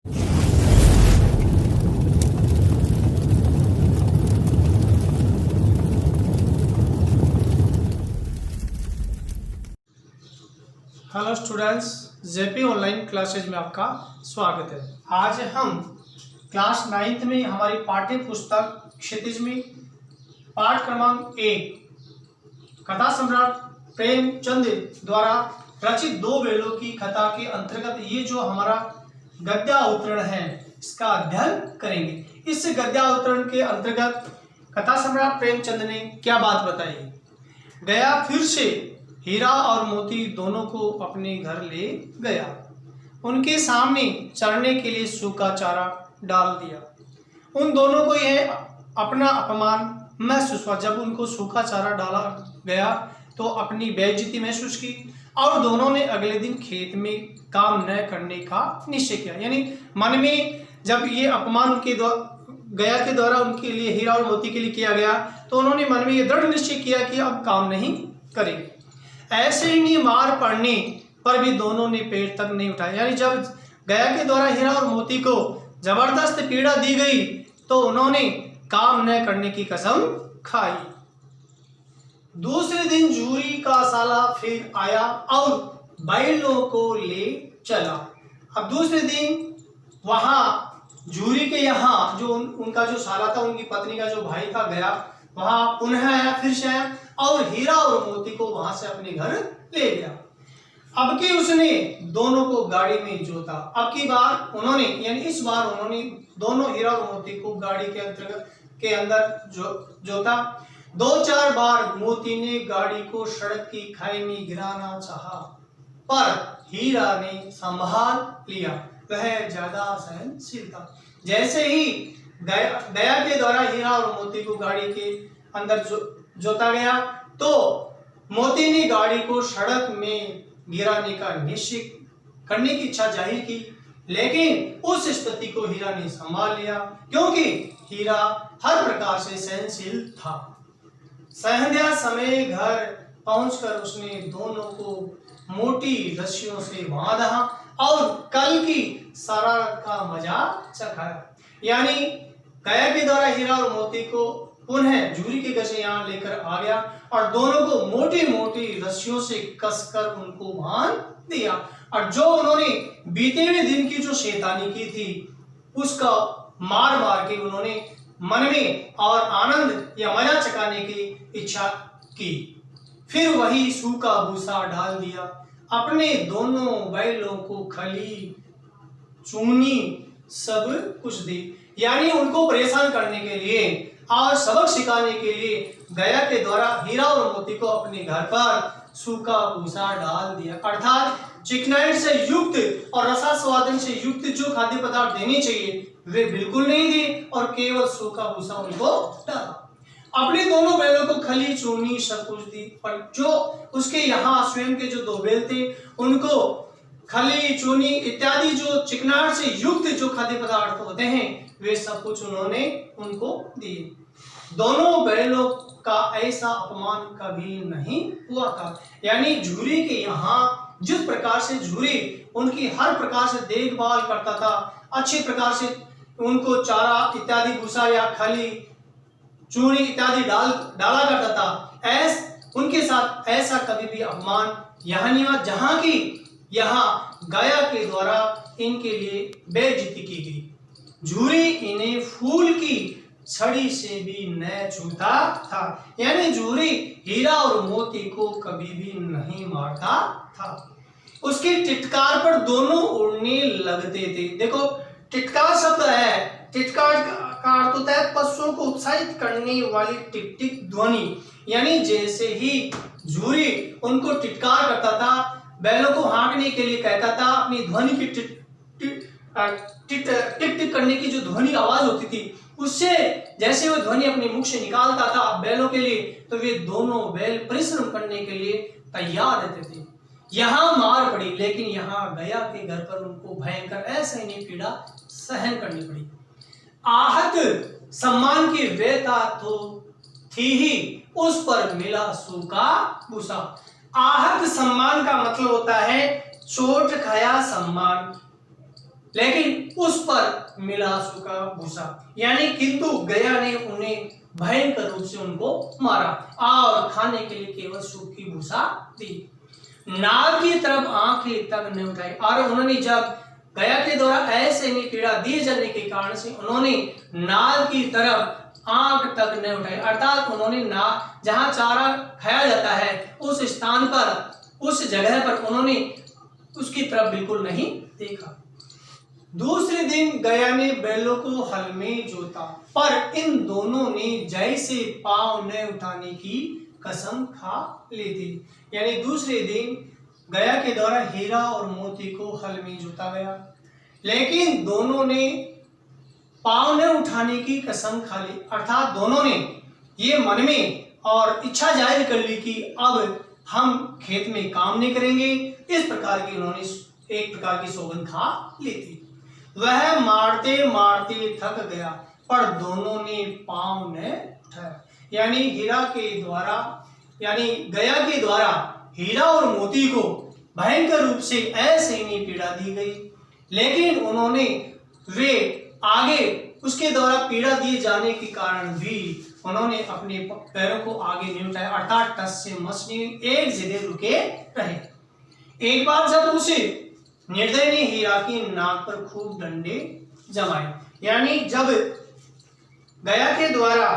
Hello students, JP online classes में आपका स्वागत है। आज हम क्लास 9th में हमारी पाठ्य पुस्तक क्षितिज में पाठ क्रमांक 1 कथा सम्राट प्रेमचंद द्वारा रचित दो बेलों की कथा के अंतर्गत ये जो हमारा गद्यावतरण है इसका अध्ययन करेंगे। इस गद्यावतरण के अंतर्गत कथा सम्राट प्रेमचंद ने क्या बात बताई। गया फिर से हीरा और मोती दोनों को अपने घर ले गया। उनके सामने चरने के लिए सूखा चारा डाल दिया। उन दोनों को यह अपना अपमान महसूस हुआ। जब उनको सूखा चारा डाला गया तो अपनी बेइज्जती महसूस की और दोनों ने अगले दिन खेत में काम न करने का निश्चय किया। यानी मन में जब ये अपमान उनके गया के द्वारा उनके लिए हीरा और मोती के लिए किया गया तो उन्होंने मन में ये दृढ़ निश्चय किया कि अब काम नहीं करेंगे। ऐसे ही मार पड़ने पर भी दोनों ने पैर तक नहीं उठाया। यानी जब गया के द्वारा हीरा और मोती को जबरदस्त पीड़ा दी गई तो उन्होंने काम न करने की कसम खाई। दूसरे दिन जूरी का साला फिर आया और बैलों को ले चला। अब दूसरे दिन वहां जूरी के यहाँ जो उनका जो साला था, उनकी पत्नी का जो भाई था, गया वहां पुनः आया, फिर से आया और हीरा और मोती को वहां से अपने घर ले गया। अब की उसने दोनों को गाड़ी में जोता। अब की बार उन्होंने यानी इस बार उन्होंने दोनों हीरा और मोती को गाड़ी के अंदर जोता। 2-4 बार मोती ने गाड़ी को सड़क की खाई में गिराना चाहा पर हीरा ने संभाल लिया। वह ज्यादा सहनशील था। जैसे ही गया के द्वारा हीरा और मोती को गाड़ी के अंदर जोता गया तो मोती ने गाड़ी को सड़क में गिराने का निश्चय करने की इच्छा जाहिर की, लेकिन उस स्थिति को हीरा ने संभाल लिया क्योंकि हीरा हर प्रकार से सहनशील था। संध्या समय घर पहुंचकर उसने दोनों को मोटी रस्सियों से बांधा और कल की शरारत का मजा चखाया। यानी गया के द्वारा हीरा और मोती को पुनः जूरी के घर से यहाँ लेकर आ गया और दोनों को मोटी मोटी रस्सियों से कसकर उनको बांध दिया। और जो उन्होंने बीते हुए दिन की जो शैतानी की थी उसका मार मार के उन्होंने मन में और आनंद या मजा चकाने की इच्छा की। फिर वही सूखा भूसा डाल दिया। अपने दोनों बैलों को खली चूनी सब कुछ दी। यानी उनको परेशान करने के लिए और सबक सिखाने के लिए गया के द्वारा हीरा और मोती को अपने घर पर सूखा भूसा डाल दिया। अर्थात चिकनाइट से युक्त और रसास्वादन से युक्त जो खाद्य पदार्थ देने चाहिए वे बिल्कुल नहीं दिए और केवल सूखा भूसा उनको डाला। अपने दोनों बैलों को खली चूनी सब कुछ दी। और जो उसके यहाँ स्वयं के जो 2 बैल थे उनको खली चूनी इत्यादि जो चिकनाट से युक्त जो खाद्य पदार्थ होते हैं वे सब कुछ उन्होंने उनको दिए। दोनों बैलों का ऐसा अपमान कभी नहीं हुआ था। यानी जूरी के यहाँ जिस प्रकार से जूरी उनकी हर प्रकार से देखभाल करता था, अच्छे प्रकार से उनको चारा इत्यादि भूसा या खली चूनी इत्यादि डाला करता था, उनके साथ ऐसा कभी भी अपमान यहाँ नहीं हुआ। जहां की यहाँ गया के द्वारा इनके लिए बेइज्जती की गई। जूरी इन्हें फूल की छड़ी से भी न छूता था। यानी जूरी हीरा और मोती को कभी भी नहीं मारता था। उसके टिटकार पर दोनों उड़ने लगते थे। देखो टिटकार शब्द है, टिटकार का अर्थ होता है पशुओं को उत्साहित करने वाली टिक टिक ध्वनि। यानी जैसे ही जूरी उनको टिटकार करता था, बैलों को हाँकने के लिए कहता था, अपनी ध्वनि की टिक टिक करने की जो ध्वनि आवाज होती थी उससे जैसे वो ध्वनि अपने मुख से निकालता था बैलों के लिए तो वे दोनों बैल परिश्रम करने के लिए तैयार रहते थे। यहाँ मार पड़ी, लेकिन यहाँ गया के घर पर उनको भयंकर ऐसे ही पीड़ा सहन करनी पड़ी। आहत सम्मान की व्यथा तो थी ही, उस पर मिला सूखा भूसा। आहत सम्मान का मतलब होता है चोट खाया सम्मान। लेकिन उस पर मिला सूखा भूसा, यानी किंतु गया ने उन्हें भयंकर रूप से उनको मारा और खाने के लिए केवल सूखी भूसा दी। नाग की तरफ आंखें तक नहीं उठाई, और उन्होंने जब गया के द्वारा ऐसे में पीड़ा दिए जाने के कारण से उन्होंने नाग की तरफ आंख तक नहीं उठाई, अर्थात उन्होंने नाग जहां चारा खाया जाता है उस स्थान पर, उस जगह पर उन्होंने उसकी तरफ बिल्कुल नहीं देखा। दूसरे दिन गया ने बैलों को हल में जोता, पर इन दोनों ने जैसे पांव न उठाने की कसम खा ली थी। यानी दूसरे दिन गया के द्वारा हीरा और मोती को हल में जोता गया, लेकिन दोनों ने पांव न उठाने की कसम खा ली, अर्थात दोनों ने ये मन में और इच्छा जाहिर कर ली कि अब हम खेत में काम नहीं करेंगे। इस प्रकार की उन्होंने एक प्रकार की सौगंध खा ली थी। वह मारते मारते थक गया, पर दोनों ने पांव न उठाया। यानी हीरा के द्वारा, यानी गया के द्वारा हीरा और मोती को भयंकर रूप से ऐसे ही पीड़ा दी गई, लेकिन उन्होंने वे आगे उसके द्वारा पीड़ा दिए जाने के कारण भी उन्होंने अपने पैरों को आगे नहीं उठाया, अर्थात टस से मस नहीं, एक जगह रुके रहे। एक बार जब उसे निर्दय ने हीरा की नाक पर खूब डंडे जमाए, यानी जब गया के द्वारा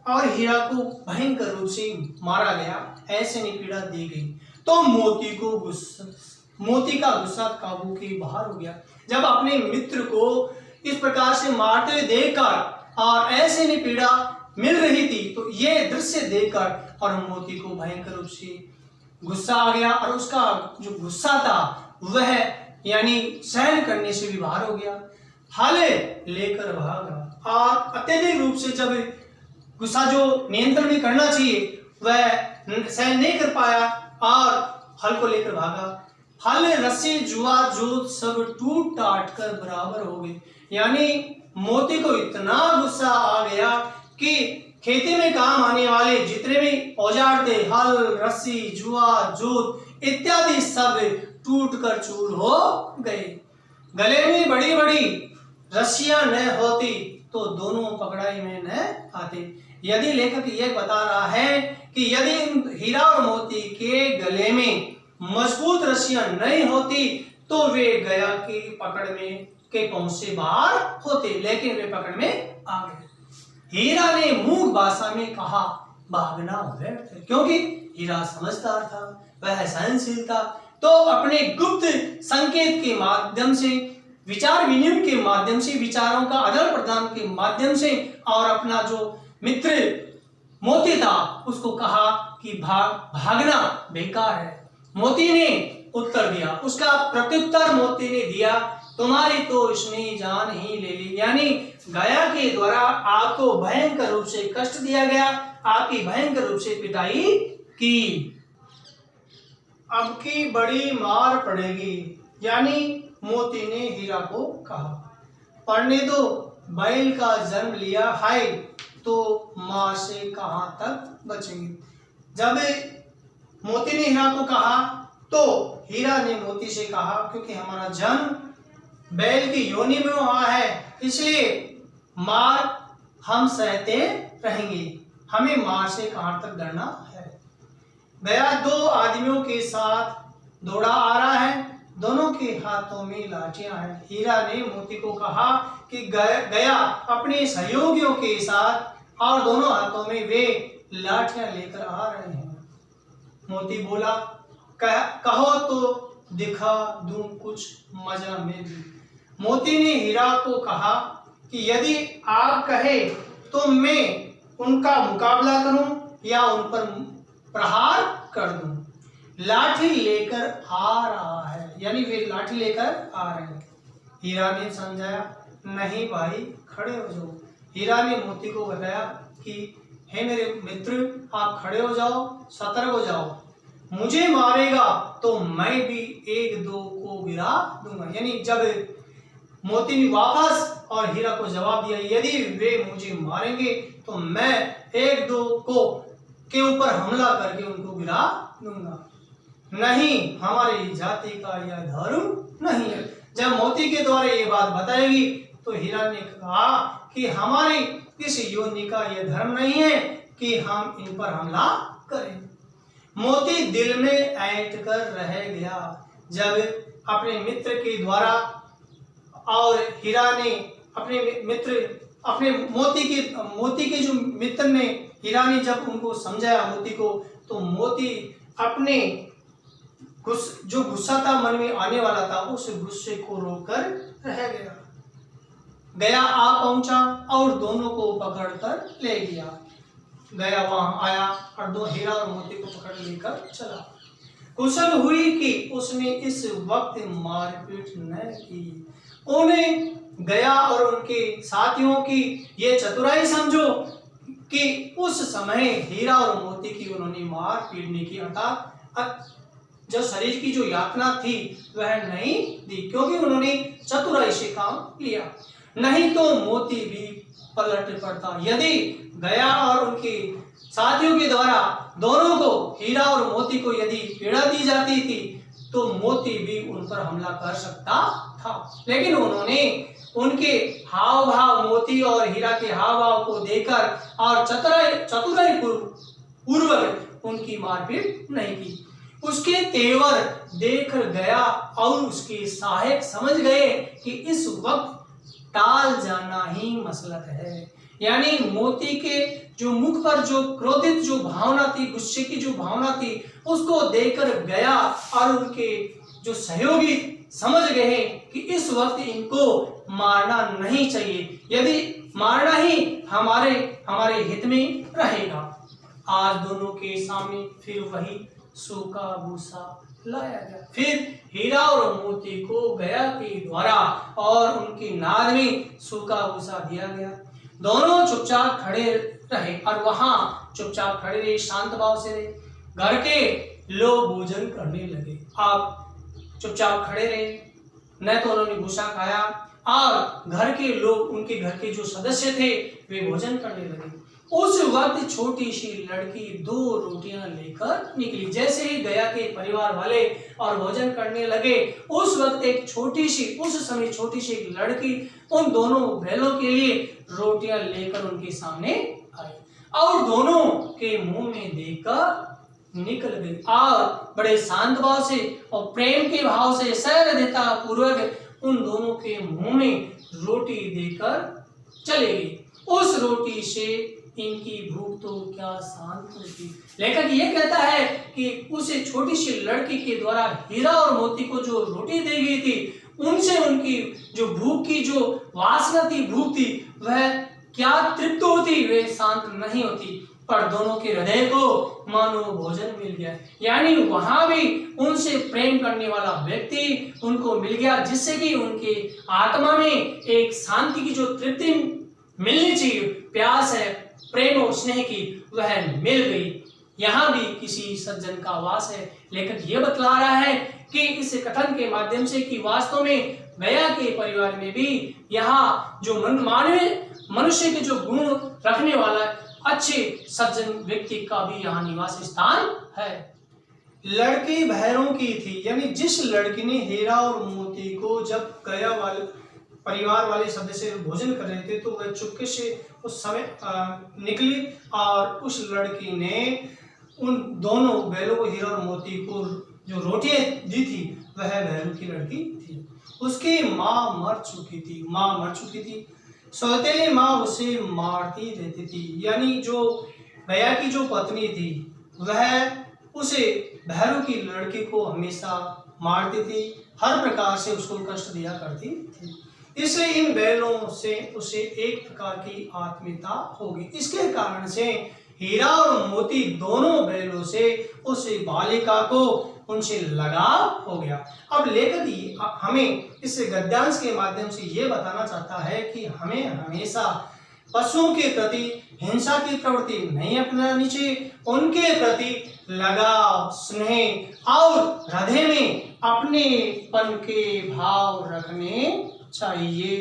और हीरा को भयंकर रूप से मारा गया, ऐसे ने पीड़ा दी गई, तो मोती का गुस्सा काबू के बाहर हो गया। जब अपने मित्र को इस प्रकार से मारते हुए देखकर और ऐसे ने पीड़ा मिल रही थी, तो ये दृश्य देखकर और मोती को भयंकर रूप से गुस्सा आ गया, और उसका जो गुस्सा था वह यानी सहन करने से भी बाहर हो गया, हाले लेकर भागा, और अत्यधिक रूप से जब गुस्सा जो नियंत्रण में करना चाहिए वह सहन नहीं कर पाया और हल को लेकर भागा। हल, रस्सी, जुआ, जोत सब टूट टाट कर बराबर हो गए। यानी मोती को इतना गुस्सा आ गया कि खेती में काम आने वाले जितने भी औजार थे, हल, रस्सी, जुआ, जोत इत्यादि सब टूट कर चूर हो गए। गले में बड़ी बड़ी रस्सियां न होती तो दोनों पकड़ाई में न आते। यदि लेखक यह बता रहा है कि यदि हीरा और मोती के गले में मजबूत रस्सियां नहीं होती तो वे गया की पकड़ में के पहुंच से बाहर होते, लेकिन वे पकड़ में आ गए। हीरा ने मूक भाषा में कहा, भागना व्यर्थ है, क्योंकि हीरा समझदार था, वह सहनशील था, तो अपने गुप्त संकेत के माध्यम से, विचार विनिमय के माध्यम से, विचारों का आदान प्रदान के माध्यम से, और अपना जो मित्र मोती था उसको कहा कि भागना बेकार है। मोती ने उत्तर दिया, उसका प्रत्युत्तर मोती ने दिया, तुम्हारी तो इसने जान ही ले ली। यानी गया के द्वारा आपको भयंकर रूप से कष्ट दिया गया, आपकी भयंकर रूप से पिटाई की, अब की बड़ी मार पड़ेगी। यानी मोती ने हीरा को कहा, पढ़ने दो, बैल का जन्म लिया है तो मां से कहां तक बचेंगे। जब मोती ने हीरा को कहा तो हीरा ने मोती से कहा, क्योंकि हमारा जन्म बैल की योनि में हुआ है, इसलिए मार हम सहते रहेंगे, हमें मार से कहां तक डरना है। गया दो आदमियों के साथ दौड़ा आ रहा है, दोनों के हाथों में लाठियां हैं। हीरा ने मोती को कहा कि गया अपने सहयोगियों के साथ और दोनों हाथों में वे लाठियां लेकर आ रहे हैं। मोती बोला, कहो तो दिखा दूं कुछ मजा में भी। मोती ने हीरा को कहा कि यदि आप कहे तो मैं उनका मुकाबला करूं या उन पर प्रहार कर दूं। लाठी लेकर आ रहा है, यानी वे लाठी लेकर आ रहे हैं। हीरा ने समझाया, नहीं भाई खड़े हो जाओ। हीरा ने मोती को बताया कि हे मेरे मित्र, आप खड़े हो जाओ, सतर्क हो जाओ, मुझे मारेगा तो मैं भी एक दो को गिरा दूंगा। यानी जब मोती ने वापस और हीरा को जवाब दिया, यदि वे मुझे मारेंगे तो मैं एक दो को के ऊपर हमला करके उनको गिरा दूंगा। नहीं, हमारी जाति का यह धर्म नहीं है। जब मोती के द्वारा ये बात बताएगी तो हीरा ने कहा कि हमारी इस योनि का यह धर्म नहीं है कि हम इन पर हमला करें। मोती दिल में ऐंठ कर रह गया। जब अपने मित्र के द्वारा और हीरा ने अपने मोती के जो मित्र ने हीरा ने जब उनको समझाया मोती को, तो मोती अपने जो गुस्सा था मन में आने वाला था उस गुस्से को रोककर रह गया आ पहुंचा और दोनों को पकड़कर ले गया वहां आया और दो हीरा और मोती को पकड़ लेकर चला। कुशल हुई कि उसने इस वक्त मारपीट न की। उन्हें गया और उनके साथियों की ये चतुराई समझो कि उस समय हीरा और मोती की उन्होंने मार पीटने की अर्थात जो शरीर की जो यातना थी वह नहीं दी, क्योंकि उन्होंने चतुराई से काम लिया। नहीं तो मोती भी पलट पड़ता। यदि गया और उनके साथियों के द्वारा दोनों को, हीरा और मोती को, यदि पीड़ा दी जाती थी तो मोती भी उन पर हमला कर सकता था, लेकिन उन्होंने उनके हाव भाव, मोती और हीरा के हाव भाव को देखकर और चतुराई पूर्वक उनकी मारपीट नहीं की। उसके तेवर देख गया और उसके सहायक समझ गए कि इस वक्त टाल जाना ही मसलत है। यानी मोती के जो मुख पर जो क्रोधित जो भावना थी, गुस्से की जो भावना थी, उसको देखकर गया और उनके जो सहयोगी समझ गए कि इस वक्त इनको मारना नहीं चाहिए, यदि मारना ही हमारे हित में रहेगा। आज दोनों के सामने फिर वही सूखा भूसा लाया गया। फिर हीरा और मोती को गया के द्वारा और उनकी नाद में सूखा भूसा दिया गया। दोनों चुपचाप खड़े रहे और वहां चुपचाप खड़े रहे, शांत भाव से रहे। घर के लोग भोजन करने लगे, आप चुपचाप खड़े रहे, न तो उन्होंने भूसा खाया और घर के लोग, उनके घर के जो सदस्य थे वे भोजन करने लगे। उस वक्त छोटी सी लड़की 2 रोटियां लेकर निकली। जैसे ही गया के परिवार वाले और भोजन करने लगे, उस वक्त उस समय छोटी सी लड़की उन दोनों बैलों के लिए रोटियां लेकर उनके सामने आई और दोनों के मुंह में देकर निकल गई और बड़े शांत भाव से और प्रेम के भाव से सहृदयता पूर्वक उन दोनों के मुंह में रोटी देकर चले गई। उस रोटी से इनकी भूख तो क्या शांत होती। लेखक ये कहता है कि उस छोटी सी लड़की के द्वारा हीरा और मोती को जो रोटी दी गई थी, उनसे उनकी जो भूख की जो वासना थी, भूख थी, वह क्या तृप्त होती, वे शांत नहीं होती, पर दोनों के हृदय को मानो भोजन मिल गया। यानी वहां भी उनसे प्रेम करने वाला व्यक्ति उनको मिल गया, जिससे कि उनके आत्मा में एक शांति की जो तृप्ति मिलनी चाहिए, प्यास है प्रेम और स्नेह की, वह मिल गई। यहाँ भी किसी सज्जन का वास है। लेखक ये बतला रहा है कि इस कथन के माध्यम से कि वास्तव में गया के परिवार में भी यहाँ जो मनुष्य के जो गुण रखने वाला अच्छे सज्जन व्यक्ति का भी यहाँ निवास स्थान है। लड़की भैरों की थी, यानी जिस लड़की ने हीरा और मोती को जब गया वाले परिवार वाले सदस्य भोजन कर रहे थे तो वह चुपके से उस समय निकली और उस लड़की ने उन दोनों बैलों को, हीरा और मोती को जो रोटियां दी थी, वह बैलों की लड़की थी। उसकी माँ मर चुकी थी। सौतेली माँ उसे मारती रहती थी। यानी जो गया की जो पत्नी थी वह उसे भैरव की लड़की को हमेशा मारती थी, हर प्रकार से उसको कष्ट दिया करती थी। इसलिए इन बैलों से उसे एक प्रकार की आत्मीयता होगी। इसके कारण से हीरा और मोती दोनों बैलों से उस बालिका को उनसे लगाव हो गया। अब लेखक हमें इस गद्यांश के माध्यम से ये बताना चाहता है कि हमें हमेशा पशुओं के प्रति हिंसा की प्रवृत्ति नहीं अपनानी चाहिए, उनके प्रति लगाव, स्नेह और हृदय में अपनेपन के भाव रखने चाहिए।